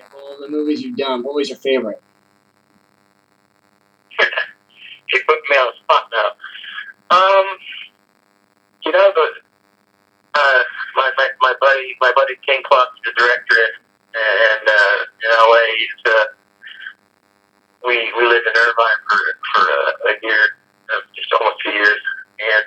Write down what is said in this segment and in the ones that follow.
of all the movies you've done, what was your favorite? You put me on the spot now. You know, my buddy King Clark's the director, and in LA, we lived in Irvine for a year, just almost 2 years, and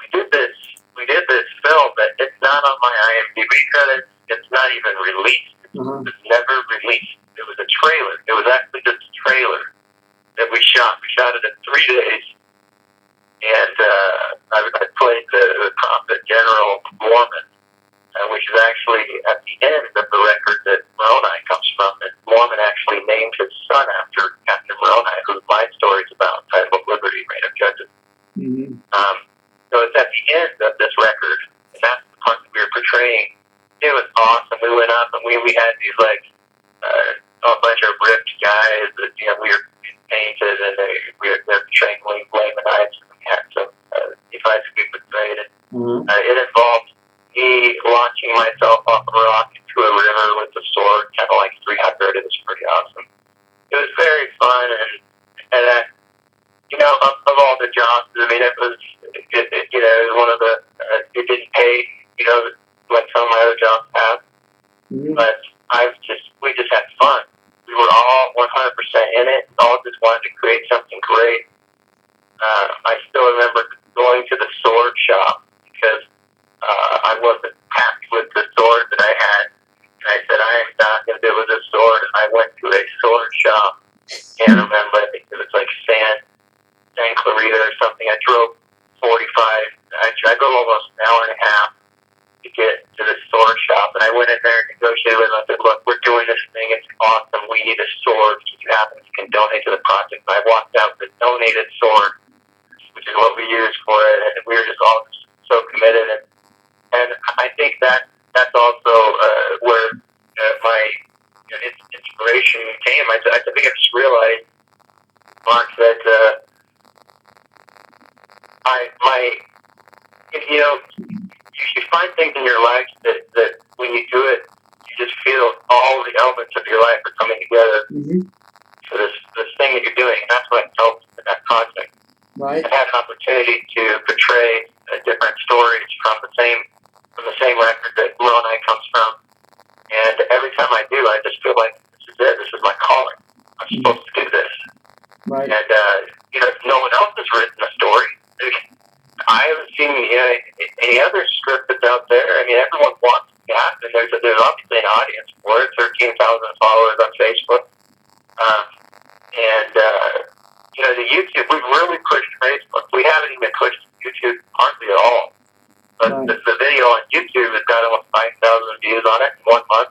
we did this film that it's not on my IMDb credits. It's not even released. It's never released. It was a trailer. It was actually just a trailer that we shot. We shot it in 3 days. And I played the Prophet General Mormon, which is actually at the end of the record that Moroni comes from. And Mormon actually named his son after Captain Moroni, who my story's about, Title of Liberty, Reign of Judges. So it's at the end of this record, and that's the part that we were portraying. It was awesome. We went up, and we had these, like, a bunch of ripped guys that, you know, we were painted, and they're portraying Lamanites. Had some devices we portrayed, and it involved me launching myself off a rock into a river with a sword, kind of like 300. It was pretty awesome. It was very fun, and you know, of all the jobs, I mean, it was one of the, it didn't pay, you know, like some of my other jobs have, but we just had fun. We were all 100% in it, all just wanted to create something great. I still remember going to the sword shop because I wasn't happy with the sword that I had. And I said, I am not going to do with this sword. I went to a sword shop. Can't remember. I think it was like San Clarita or something. I drove 45. I drove almost an hour and a half to get to the sword shop. And I went in there and negotiated with them. I said, look, we're doing this thing. It's awesome. We need a sword. If you happen, you can donate to the project. And I walked out with a donated sword, which is what we used for it, and we were just all so committed. And I think that's also where my inspiration came. I think I just realized, Mark, that you find things in your life that when you do it, you just feel all the elements of your life are coming together for this thing that you're doing. And that's what I felt in that project. Right. I had an opportunity to portray different stories from the same record that Moroni comes from, and every time I do, I just feel like this is it. This is my calling. I'm supposed to do this. Right. And no one else has written a story. I haven't seen any other script that's out there. I mean, everyone wants it to happen. There's obviously an audience for it. 13,000 followers on Facebook, the YouTube, we've really pushed Facebook. We haven't even pushed YouTube hardly at all. But the video on YouTube has got almost 5,000 views on it in 1 month.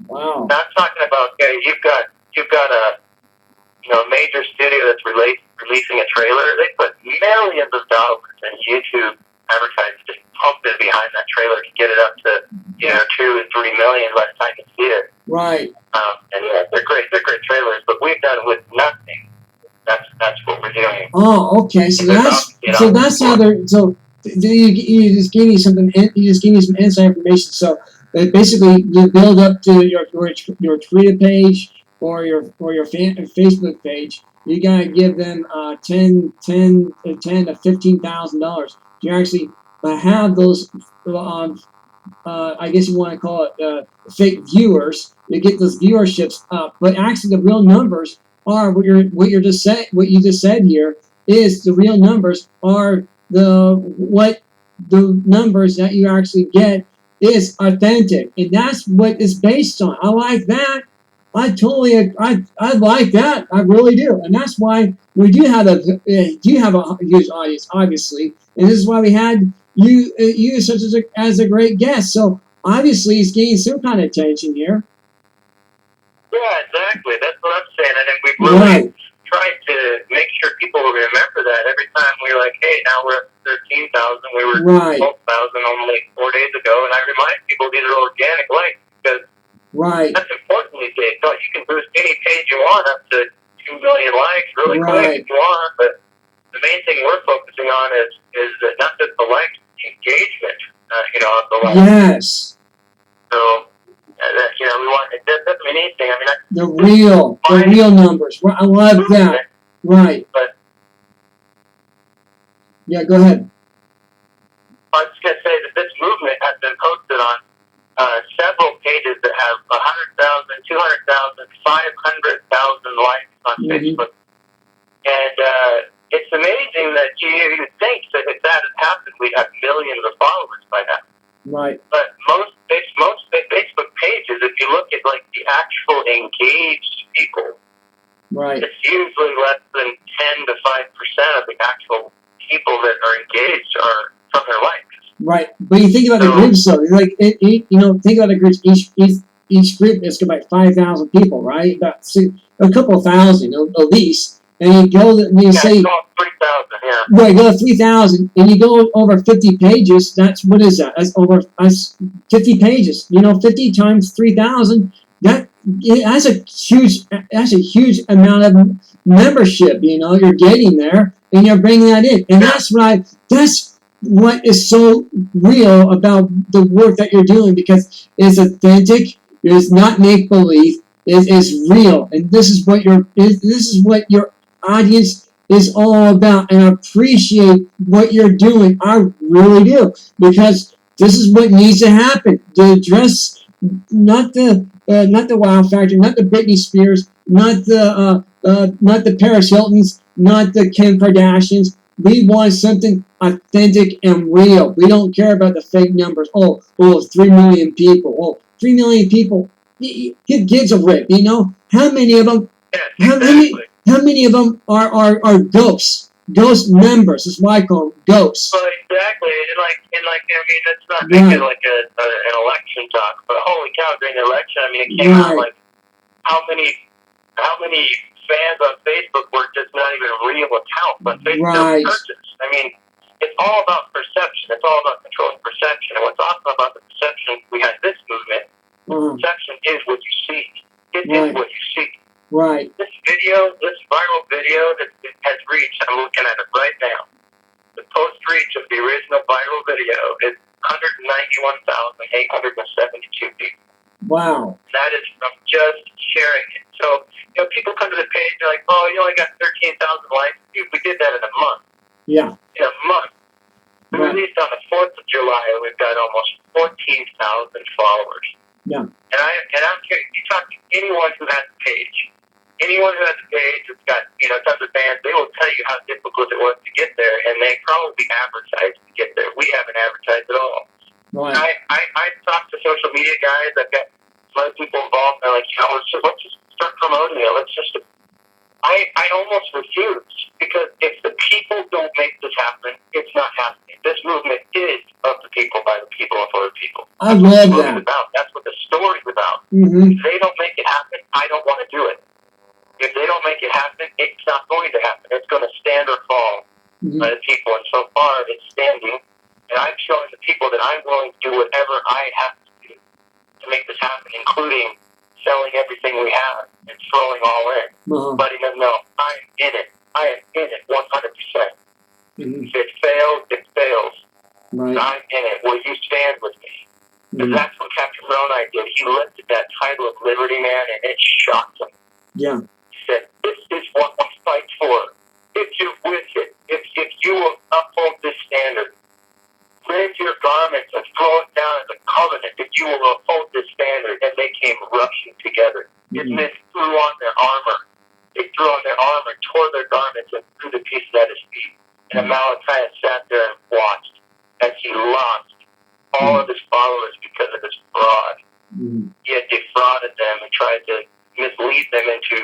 Wow. Now, I'm talking about, you've got a major studio that's releasing a trailer. They put millions of dollars in YouTube advertising, just pumped it behind that trailer to get it up to 2 and 3 million by the time you see it. Right. And they're great trailers, but we've done with nothing. That's what we're doing. Oh, okay. So that's how they're. So you just gave me something. You just gave me some inside information. So basically, you build up to your Twitter page or your Facebook page. You gotta give them $10,000 to $15,000. You actually have those. I guess you want to call it fake viewers. You get those viewerships up, but actually the real numbers are what you just said here is the real numbers are the numbers that you actually get is authentic, and that's what it's based on. I like that. I like that. I really do, and that's why we do have a huge audience, obviously, and this is why we had you such as a great guest. So obviously, he's getting some kind of attention here. Yeah, exactly. That's what I'm saying. And then we really tried to make sure people remember that every time we were like, hey, now we're at 13,000. We were 12,000 only 4 days ago. And I remind people these are organic likes because that's important these days. So you can boost any page you want up to 2 million likes really quick if you want. But the main thing we're focusing on is not just the likes, the engagement, of the likes. Yes. So, we want, it doesn't anything. I mean, the real numbers. I love that. Right. But yeah, go ahead. I was going to say that this movement has been posted on several pages that have 100,000, 200,000, 500,000 likes on Facebook. And it's amazing that you think that if that had happened, we'd have millions of followers by now. Right. But most Facebook pages, if you look at like the actual engaged people, right, it's usually less than 10 to 5% of the actual people that are engaged are from their likes. Right, but you think about the groups though. Like think about the groups. Each group is about 5,000 people, right? About a couple thousand at least. And you go, and you say 3,000, yeah. Right, go to 3,000, and you go over 50 pages. That's what is that? That's over 50 pages. 50 times 3,000. That's a huge amount of membership. You're getting there, and you're bringing that in, and that's what is so real about the work that you're doing, because it's authentic. It's not make believe. It is real, and this is what your audience is all about, and I appreciate what you're doing. I really do, because this is what needs to happen to address not the Wow Factor, not the Britney Spears, not the Paris Hiltons, not the Kim Kardashians. We want something authentic and real. We don't care about the fake numbers. 3 million people. 3 million people. Give gives a rip. How many of them? How many of them are ghosts? Ghost members is why I call them ghosts. Well, exactly, and I mean, that's not making like an election talk, but holy cow, during the election, I mean, it came out like how many fans on Facebook were just not even real accounts on Facebook purchase. I mean, it's all about perception. It's all about controlling perception. And what's awesome about the perception we had this movement, perception is what you see. It is what you see. Right. This viral video that has reached, I'm looking at it right now. The post reach of the original viral video is 191,872 people. Wow. That is from just sharing it. So, people come to the page, they're like, oh, you only got 13,000 likes. Dude, we did that in a month. Yeah. In a month. We released on the 4th of July, and we've got almost 14,000 followers. Yeah. And I'm curious, you talk to anyone who has a page. Anyone who has a page that's got, tons of fans, they will tell you how difficult it was to get there, and they probably advertised to get there. We haven't advertised at all. Right. I talk to social media guys. I've got some other people involved. They're like, let's just start promoting it. I almost refuse, because if the people don't make this happen, it's not happening. This movement is of the people, by the people, and for the people. I love that. That's what the story's about. Mm-hmm. If they don't make it happen, I don't want to do it. If they don't make it happen, it's not going to happen. It's going to stand or fall by the people. And so far, it's standing. And I'm showing the people that I'm willing to do whatever I have to do to make this happen, including selling everything we have and throwing all in. Letting them know, I'm in it. I am in it 100%. If it fails, it fails. Right. I'm in it. Will you stand with me? Because that's what Captain Moroni did. He lifted that title of Liberty Man, and it shocked him. Yeah. Said, this is what we fight for. If you're with it, if you will uphold this standard, rend your garments and throw it down as a covenant, if you will uphold this standard. And they came rushing together. His men threw on their armor. They threw on their armor, tore their garments, and threw the pieces at his feet. And Malachi sat there and watched as he lost all of his followers because of his fraud. He had defrauded them and tried to mislead them into